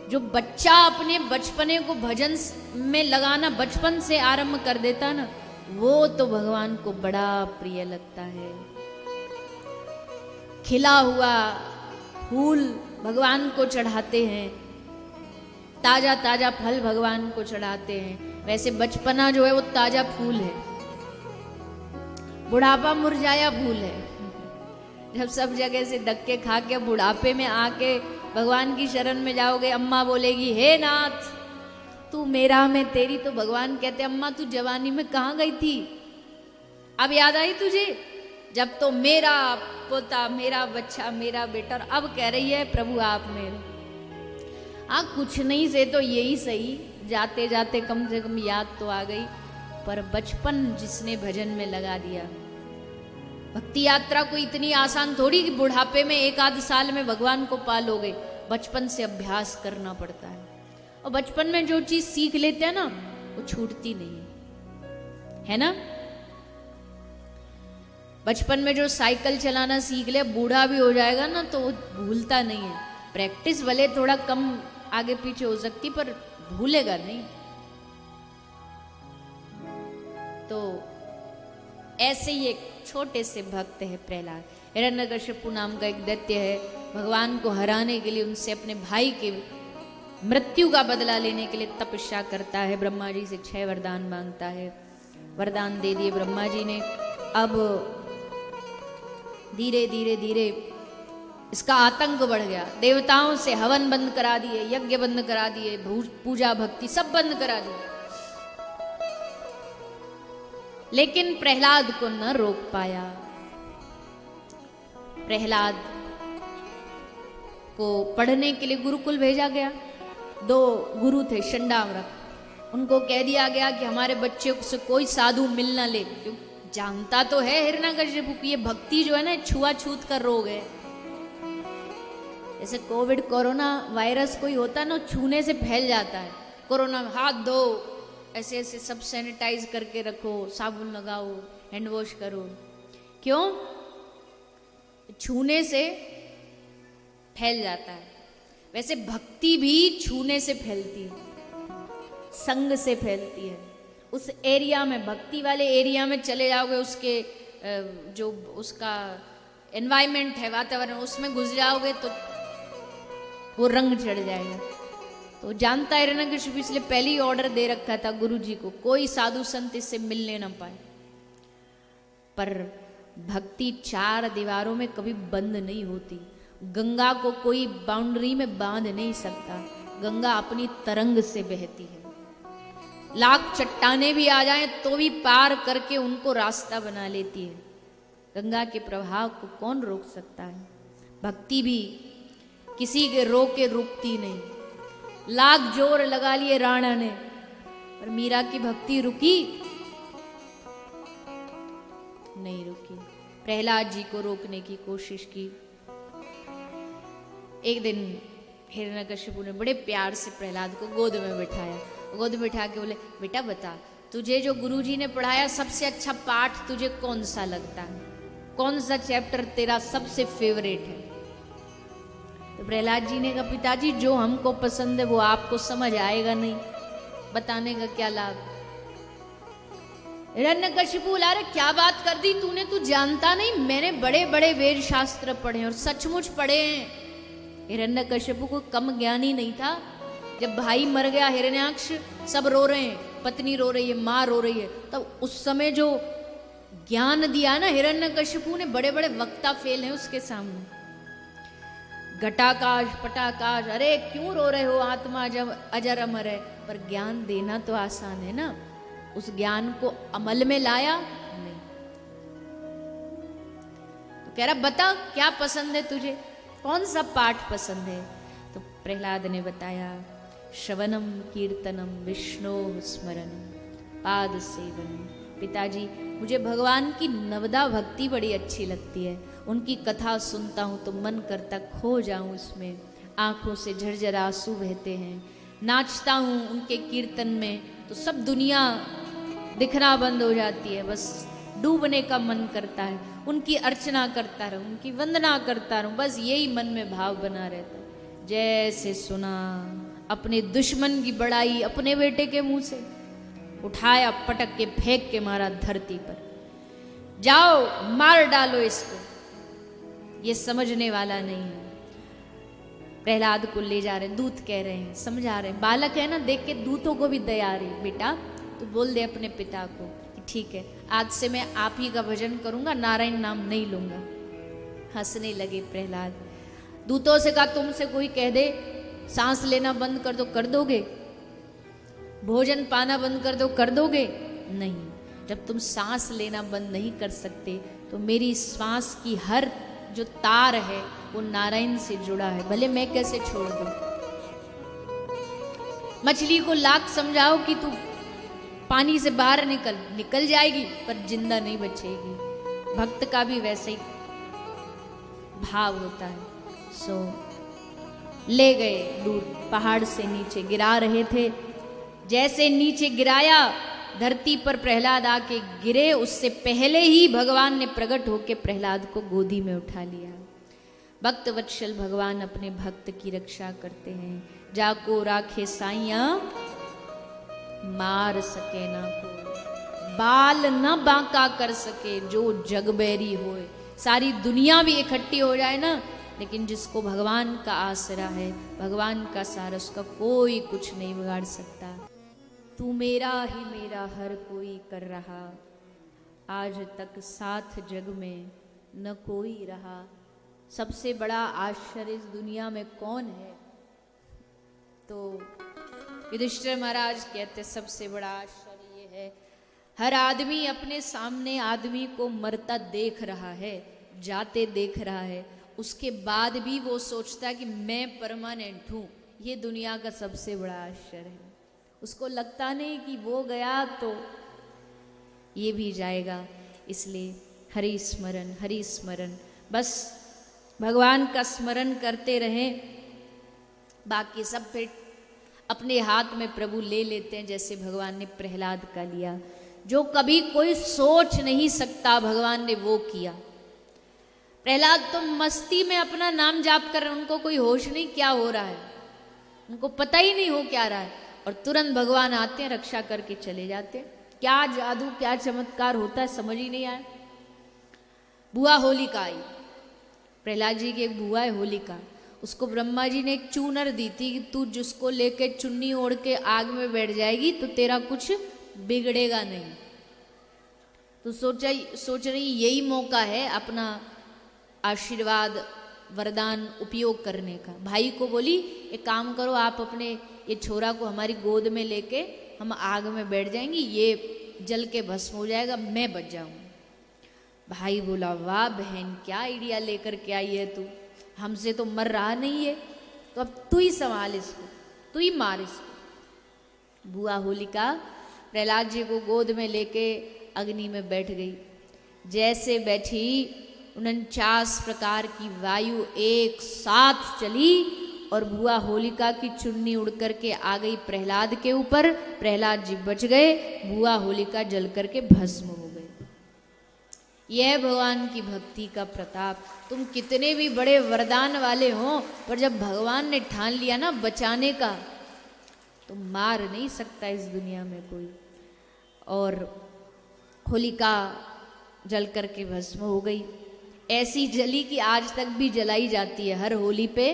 जो बच्चा अपने बचपने को भजन में लगाना बचपन से आरंभ कर देता ना, वो तो भगवान को बड़ा प्रिय लगता है। खिला हुआ फूल भगवान को चढ़ाते हैं, ताजा ताजा फल भगवान को चढ़ाते हैं। वैसे बचपना जो है वो ताजा फूल है, बुढ़ापा मुरझाया फूल है। जब सब जगह से धक्के खा के बुढ़ापे में आके भगवान की शरण में जाओगे, अम्मा बोलेगी हे नाथ तू मेरा मैं तेरी, तो भगवान कहते अम्मा तू जवानी में कहाँ गई थी, अब याद आई तुझे, जब तो मेरा पोता मेरा बच्चा मेरा बेटा, और अब कह रही है प्रभु आप मेरे। कुछ नहीं से तो यही सही, जाते जाते कम से कम याद तो आ गई। पर बचपन जिसने भजन में लगा दिया, भक्ति यात्रा को इतनी आसान थोड़ी कि बुढ़ापे में एक आध साल में भगवान को पा लोगे, बचपन से अभ्यास करना पड़ता है। और बचपन में जो चीज सीख लेते हैं ना वो छूटती नहीं है ना। बचपन में जो साइकिल चलाना सीख ले, बूढ़ा भी हो जाएगा ना तो वो भूलता नहीं है। प्रैक्टिस भले थोड़ा कम आगे पीछे हो सकती पर भूलेगा नहीं। तो ऐसे ही एक छोटे से भक्त है प्रहलाद। हिरण्यकशिपु नाम का एक दैत्य है, भगवान को हराने के लिए उनसे अपने भाई के मृत्यु का बदला लेने के लिए तपस्या करता है। ब्रह्मा जी से 6 वरदान मांगता है, वरदान दे दिए ब्रह्मा जी ने। अब धीरे धीरे धीरे इसका आतंक बढ़ गया, देवताओं से हवन बंद करा दिए, यज्ञ बंद करा दिए, पूजा भक्ति सब बंद करा दिए, लेकिन प्रहलाद को न रोक पाया। प्रहलाद को पढ़ने के लिए गुरुकुल भेजा गया। 2 गुरु थे शंडावरक, उनको कह दिया गया कि हमारे बच्चे से कोई साधु मिल ना ले, क्योंकि जानता तो है हिरण्यकशिपु की ये भक्ति जो है ना छुआछूत का रोग है। जैसे कोविड कोरोना वायरस कोई होता है ना, छूने से फैल जाता है। कोरोना में हाथ धो, ऐसे ऐसे सब सैनिटाइज करके रखो, साबुन लगाओ, हैंड वॉश करो। क्यों? छूने से फैल जाता है। वैसे भक्ति भी छूने से फैलती है, संग से फैलती है। उस एरिया में, भक्ति वाले एरिया में चले जाओगे, उसके जो उसका एनवायरमेंट है, वातावरण, उसमें घुस जाओगे तो वो रंग चढ़ जाएगा। तो जानता है हिरण्यकशिपु, इसलिए पहले ही ऑर्डर दे रखा था गुरु जी को, कोई साधु संत इससे मिलने ना पाए। पर भक्ति 4 दीवारों में कभी बंद नहीं होती। गंगा को कोई बाउंड्री में बांध नहीं सकता, गंगा अपनी तरंग से बहती है। लाख चट्टाने भी आ जाएं तो भी पार करके उनको रास्ता बना लेती है। गंगा के प्रवाह को कौन रोक सकता है? भक्ति भी किसी के रोके रुकती नहीं। लाख जोर लगा लिए राणा ने, पर मीरा की भक्ति रुकी नहीं रुकी। प्रहलाद जी को रोकने की कोशिश की। एक दिन हिरण्यकशिपु ने बड़े प्यार से प्रहलाद को गोद में बिठाया। गोद में बिठा के बोले, बेटा बता, तुझे जो गुरुजी ने पढ़ाया सबसे अच्छा पाठ तुझे कौन सा लगता है? कौन सा चैप्टर तेरा सबसे फेवरेट है? तो प्रहलाद जी ने कहा, पिताजी जो हमको पसंद है वो आपको समझ आएगा नहीं, बताने का क्या लाभ। हिरण्यकशिपु बोला, अरे क्या बात कर दी तूने, तू जानता नहीं मैंने बड़े बड़े वेद शास्त्र पढ़े और सचमुच पढ़े हैं। हिरण्यकशिपु को कम ज्ञान ही नहीं था। जब भाई मर गया हिरण्याक्ष, सब रो रहे हैं, पत्नी रो रही है, माँ रो रही है, तब उस समय जो ज्ञान दिया ना हिरण्यकशिपु ने, बड़े बड़े वक्ता फेल हैं उसके सामने। घटाकाश पटाकाश, अरे क्यों रो रहे हो, आत्मा जब अजर अमर है। पर ज्ञान देना तो आसान है ना, उस ज्ञान को अमल में लाया नहीं। तो कह रहा बता क्या पसंद है तुझे, कौन सा पाठ पसंद है? तो प्रहलाद ने बताया, श्रवणम कीर्तनम विष्णु स्मरणम पाद सेवनम। पिताजी मुझे भगवान की नवदा भक्ति बड़ी अच्छी लगती है, उनकी कथा सुनता हूँ तो मन करता खो जाऊँ उसमें, आंखों से झरझर आंसू बहते हैं। नाचता हूँ उनके कीर्तन में तो सब दुनिया दिखना बंद हो जाती है, बस डूबने का मन करता है, उनकी अर्चना करता रहूं, उनकी वंदना करता रहूं, बस यही मन में भाव बना रहता है। जैसे सुना अपने दुश्मन की बड़ाई अपने बेटे के मुंह से, उठाया पटक के फेंक के मारा धरती पर। जाओ मार डालो इसको, ये समझने वाला नहीं है। प्रहलाद को ले जा रहे, दूत कह रहे हैं, समझा रहे हैं, बालक है ना, देख के दूतों को भी दया आ रही, बेटा तो बोल दे अपने पिता को कि ठीक है आज से मैं आप ही का भजन करूंगा, नारायण नाम नहीं लूंगा। हंसने लगे प्रहलाद। दूतों से कहा तुमसे कोई कह दे सांस लेना बंद कर दो, कर दोगे? भोजन पाना बंद कर दो, कर दोगे? नहीं। जब तुम सांस लेना बंद नहीं कर सकते तो मेरी श्वास की हर जो तार है वो नारायण से जुड़ा है, भले मैं कैसे छोड़ दूं। मछली को लाख समझाओ कि तू पानी से बाहर निकल जाएगी पर जिंदा नहीं बचेगी। भक्त का भी वैसे ही भाव होता है। सो ले गए दूर, पहाड़ से नीचे गिरा रहे थे। जैसे नीचे गिराया धरती पर प्रहलाद आके गिरे, उससे पहले ही भगवान ने प्रकट होकर प्रहलाद को गोदी में उठा लिया। भक्त वत्सल भगवान अपने भक्त की रक्षा करते हैं। जाको राखे साइया मार सके ना कोई, बाल न बांका कर सके जो जग बैरी होए। सारी दुनिया भी इकट्ठी हो जाए ना, लेकिन जिसको भगवान का आसरा है, भगवान का सहारा, उसका कोई कुछ नहीं बिगाड़ सकता। तू मेरा ही मेरा हर कोई कर रहा, आज तक साथ जग में न कोई रहा। सबसे बड़ा आश्चर्य इस दुनिया में कौन है? तो युधिष्ठिर महाराज कहते सबसे बड़ा आश्चर्य ये है, हर आदमी अपने सामने आदमी को मरता देख रहा है, जाते देख रहा है, उसके बाद भी वो सोचता है कि मैं परमानेंट हूं। ये दुनिया का सबसे बड़ा आश्चर्य है। उसको लगता नहीं कि वो गया तो ये भी जाएगा। इसलिए हरि स्मरण, बस भगवान का स्मरण करते रहें, बाकी सब फिर अपने हाथ में प्रभु ले लेते हैं। जैसे भगवान ने प्रहलाद का लिया, जो कभी कोई सोच नहीं सकता भगवान ने वो किया। प्रहलाद तो मस्ती में अपना नाम जाप कर रहे, उनको कोई होश नहीं क्या हो रहा है, उनको पता ही नहीं हो क्या रहा है, और तुरंत भगवान आते हैं, रक्षा करके चले जाते हैं। क्या जादू क्या चमत्कार होता है समझ ही नहीं आया। बुआ होलिका आई, प्रहलाद जी की एक बुआ है होलिका, उसको ब्रह्मा जी ने एक चूनर दी थी कि तू जिसको लेके चुन्नी ओढ़ के आग में बैठ जाएगी तो तेरा कुछ बिगड़ेगा नहीं। तो सोच रही यही मौका है अपना आशीर्वाद वरदान उपयोग करने का। भाई को बोली एक काम करो, आप अपने ये छोरा को हमारी गोद में लेके हम आग में बैठ जाएंगे, ये जल के भस्म हो जाएगा, मैं बच जाऊंगा। भाई बोला वाह बहन क्या आइडिया लेकर के आई है तू, हमसे तो मर रहा नहीं है, तो अब तू ही संभाल इसको, तू ही मार इसको। बुआ होलिका प्रहलाद जी को गोद में लेके अग्नि में बैठ गई। जैसे बैठी 49 प्रकार की वायु एक साथ चली और बुआ होलिका की चुन्नी उड़ करके आ गई प्रहलाद के ऊपर। प्रहलाद जी बच गए, बुआ होलिका जल करके भस्म हो गए। यह भगवान की भक्ति का प्रताप। तुम कितने भी बड़े वरदान वाले हो, पर जब भगवान ने ठान लिया ना बचाने का, तो मार नहीं सकता इस दुनिया में कोई। और होलिका जल करके भस्म हो गई। ऐसी जली कि आज तक भी जलाई जाती है, हर होली पे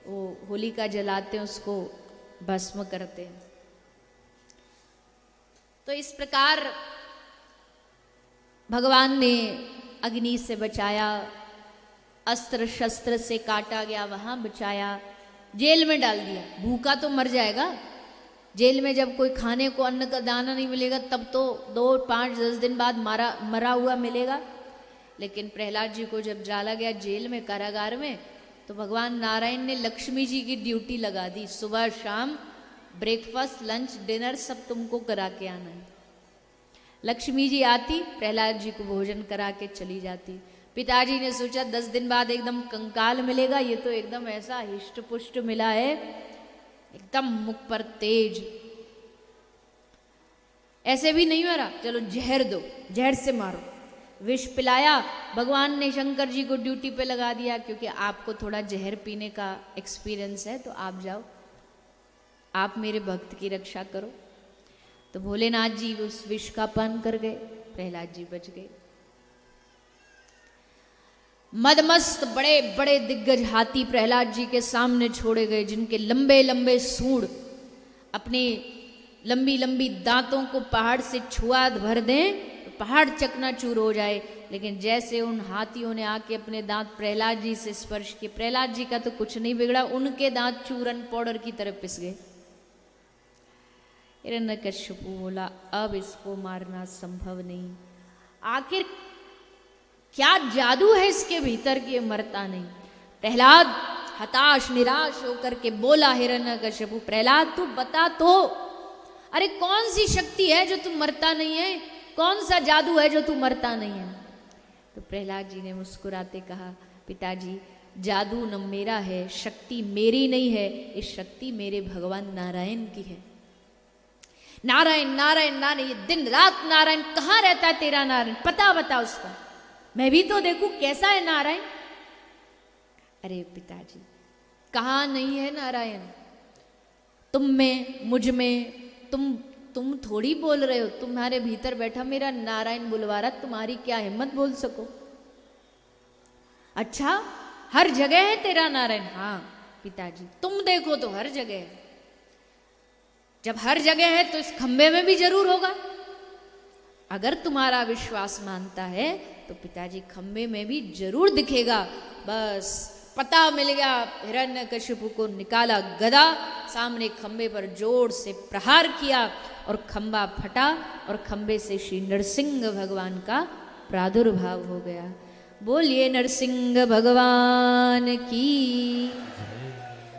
वो होलिका जलाते हैं, उसको भस्म करते हैं। तो इस प्रकार भगवान ने अग्नि से बचाया, अस्त्र शस्त्र से काटा गया वहां बचाया, जेल में डाल दिया। भूखा तो मर जाएगा, जेल में जब कोई खाने को अन्न का दाना नहीं मिलेगा तब तो 2, 5, 10 दिन बाद मरा हुआ मिलेगा। लेकिन प्रहलाद जी को जब डाला गया जेल में, कारागार में, तो भगवान नारायण ने लक्ष्मी जी की ड्यूटी लगा दी, सुबह शाम ब्रेकफास्ट लंच डिनर सब तुमको करा के आना है। लक्ष्मी जी आती, प्रहलाद जी को भोजन करा के चली जाती। पिताजी ने सोचा 10 दिन बाद एकदम कंकाल मिलेगा, ये तो एकदम ऐसा हिष्ट पुष्ट मिला है, एकदम मुख पर तेज, ऐसे भी नहीं मरा, चलो जहर दो, जहर से मारो। विष पिलाया, भगवान ने शंकर जी को ड्यूटी पे लगा दिया, क्योंकि आपको थोड़ा जहर पीने का एक्सपीरियंस है तो आप जाओ। आप मेरे भक्त की रक्षा करो। तो भोलेनाथ जी उस विष का पान कर गए, प्रहलाद जी बच गए। मदमस्त बड़े बड़े दिग्गज हाथी प्रहलाद जी के सामने छोड़े गए, जिनके लंबे लंबे सूंड अपनी लंबी लंबी दांतों को पहाड़ से छुआ भर दें तो पहाड़ चकनाचूर हो जाए। लेकिन जैसे उन हाथियों ने आके अपने दांत प्रहलाद जी से स्पर्श किए, प्रहलाद जी का तो कुछ नहीं बिगड़ा, उनके दांत चूरन पाउडर की तरह पिस गए। हिरण्यकश्यपु बोला अब इसको मारना संभव नहीं, आखिर क्या जादू है इसके भीतर कि ये मरता नहीं। प्रहलाद हताश निराश होकर के बोला हिरण्यकश्यपु, प्रहलाद तू बता तो, अरे कौन सी शक्ति है जो तू मरता नहीं है, कौन सा जादू है जो तू मरता नहीं है। तो प्रहलाद जी ने मुस्कुराते कहा, पिताजी जादू न मेरा है, शक्ति मेरी नहीं है, इस शक्ति मेरे भगवान नारायण की है। नारायण नारायण नारायण, ये दिन रात नारायण, कहाँ रहता है तेरा नारायण, पता बता उसका, मैं भी तो देखूं कैसा है नारायण। अरे पिताजी कहाँ नहीं है नारायण, तुम में मुझ में, तुम थोड़ी बोल रहे हो, तुम्हारे भीतर बैठा मेरा नारायण बुलवा रहा, तुम्हारी क्या हिम्मत बोल सको। अच्छा हर जगह है तेरा नारायण। हाँ पिताजी तुम देखो तो हर जगह है, जब हर जगह है तो इस खंबे में भी जरूर होगा। अगर तुम्हारा विश्वास मानता है तो पिताजी खंबे में भी जरूर दिखेगा। बस पता मिल गया। हिरण्यकशिपु को निकाला, गदा सामने खंबे पर जोर से प्रहार किया और खंबा फटा और खंबे से श्री नरसिंह भगवान का प्रादुर्भाव हो गया। बोलिए नरसिंह भगवान की।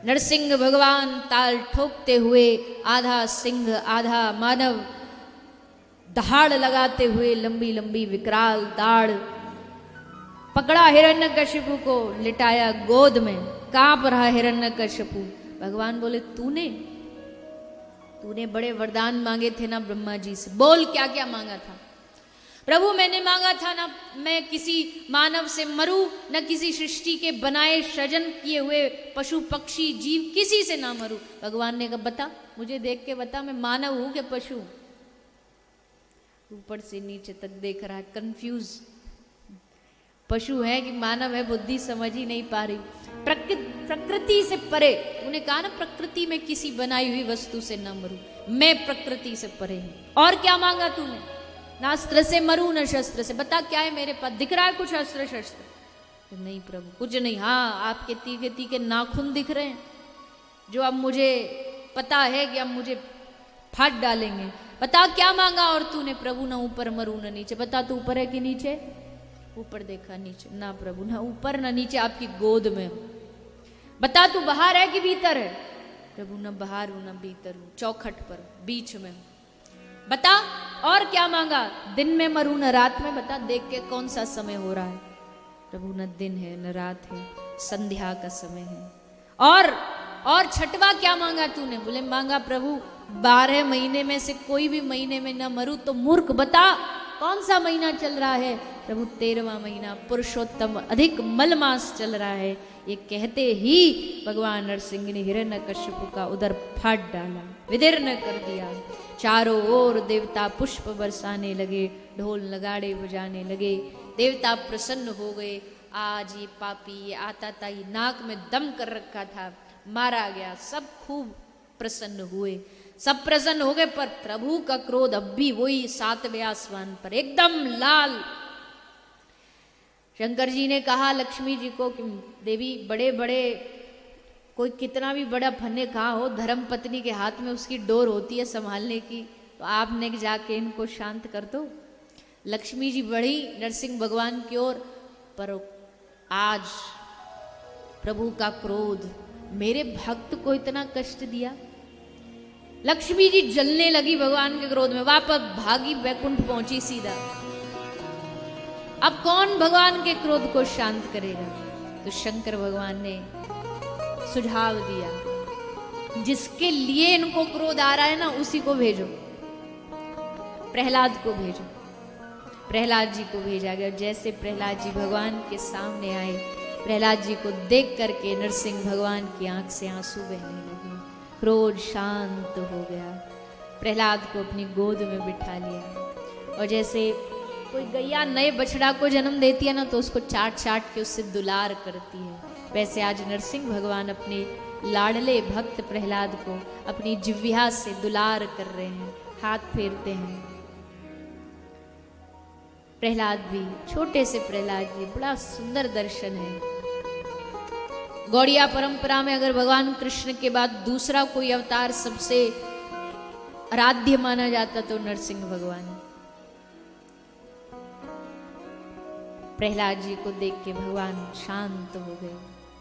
नरसिंह भगवान ताल ठोकते हुए, आधा सिंह आधा मानव, दहाड़ लगाते हुए लंबी लंबी विकराल दाढ़ पकड़ा, हिरण्यकशिपु को लिटाया गोद में। कांप रहा हिरण्यकशिपु। भगवान बोले तूने बड़े वरदान मांगे थे ना ब्रह्मा जी से, बोल क्या क्या मांगा था। प्रभु मैंने मांगा था ना मैं किसी मानव से मरूं, न किसी सृष्टि के बनाए सृजन किए हुए पशु पक्षी जीव किसी से ना मरूं। भगवान ने कहा बता, मुझे देख के बता, मैं मानव हूं कि पशु। ऊपर से नीचे तक देख रहा है, कंफ्यूज, पशु है कि मानव है, बुद्धि समझ ही नहीं पा रही। प्रकृति से परे, उन्हें कहा ना प्रकृति में किसी बनाई हुई वस्तु से न मरूं, मैं प्रकृति से परे हूं। और क्या मांगा तूने? ना अस्त्र से मरूं न शस्त्र से, बता क्या है मेरे पास, दिख रहा है कुछ अस्त्र शस्त्र? तो नहीं प्रभु कुछ नहीं। हाँ आपके तीखे तीखे नाखून दिख रहे हैं जो अब मुझे पता है कि अब मुझे फाड़ डालेंगे। बता क्या मांगा और तूने? प्रभु ना ऊपर मरूं न नीचे। बता तू ऊपर है कि नीचे? ऊपर देखा नीचे, ना प्रभु ना ऊपर ना नीचे, आपकी गोद में हूं। बता तू बाहर है कि भीतर है? प्रभु न बाहर हूं न भीतर हूं, चौखट पर बीच में हूं। बता और क्या मांगा? दिन में मरूं न रात में, बता देख के कौन सा समय हो रहा है? प्रभु न दिन है न रात है, संध्या का समय है। और छठवा क्या मांगा तूने? बोले मांगा प्रभु 12 महीने में से कोई भी महीने में न मरूं। तो मूर्ख बता कौन सा महीना चल रहा है? प्रभु 13वां महीना पुरुषोत्तम अधिक मल मास चल रहा है। ये कहते ही भगवान नरसिंह ने हिरण्यकशिपु का उदर फाड़ डाला, विदीर्ण कर दिया। चारों ओर देवता पुष्प बरसाने लगे, ढोल नगाड़े बजाने लगे। देवता प्रसन्न हो गए। आज ये पापी, ये आता था, ये नाक में दम कर रखा था, मारा गया। सब खूब प्रसन्न हुए, सब प्रसन्न हो गए। पर प्रभु का क्रोध अब भी वही 7वें आसमान पर एकदम लाल। शंकर जी ने कहा लक्ष्मी जी को कि देवी बड़े बड़े कोई कितना भी बड़ा फन्ने कहाँ हो, धर्म पत्नी के हाथ में उसकी डोर होती है संभालने की, तो आपने जाके इनको शांत कर दो। लक्ष्मी जी बढ़ी नरसिंह भगवान की ओर, पर आज प्रभु का क्रोध मेरे भक्त को इतना कष्ट दिया। लक्ष्मी जी जलने लगी भगवान के क्रोध में, वापस भागी, वैकुंठ पहुंची सीधा। अब कौन भगवान के क्रोध को शांत करेगा? तो शंकर भगवान ने सुझाव दिया, जिसके लिए इनको क्रोध आ रहा है ना उसी को भेजो, प्रहलाद को भेजो। प्रहलाद जी को भेजा गया। जैसे प्रहलाद जी भगवान के सामने आए, प्रहलाद जी को देख करके नरसिंह भगवान की आंख से आंसू बहने लगे। क्रोध शांत हो गया। प्रहलाद को अपनी गोद में बिठा लिया और जैसे कोई गैया नए बछड़ा को जन्म देती है ना तो उसको चाट चाट के उससे दुलार करती है, वैसे आज नरसिंह भगवान अपने लाडले भक्त प्रहलाद को अपनी जिह्वा से दुलार कर रहे हैं, हाथ फेरते हैं। प्रहलाद भी, छोटे से प्रहलाद जी, बड़ा सुंदर दर्शन है। गौड़िया परंपरा में अगर भगवान कृष्ण के बाद दूसरा कोई अवतार सबसे आराध्य माना जाता तो नरसिंह भगवान। प्रहलाद जी को देख के भगवान शांत हो गए।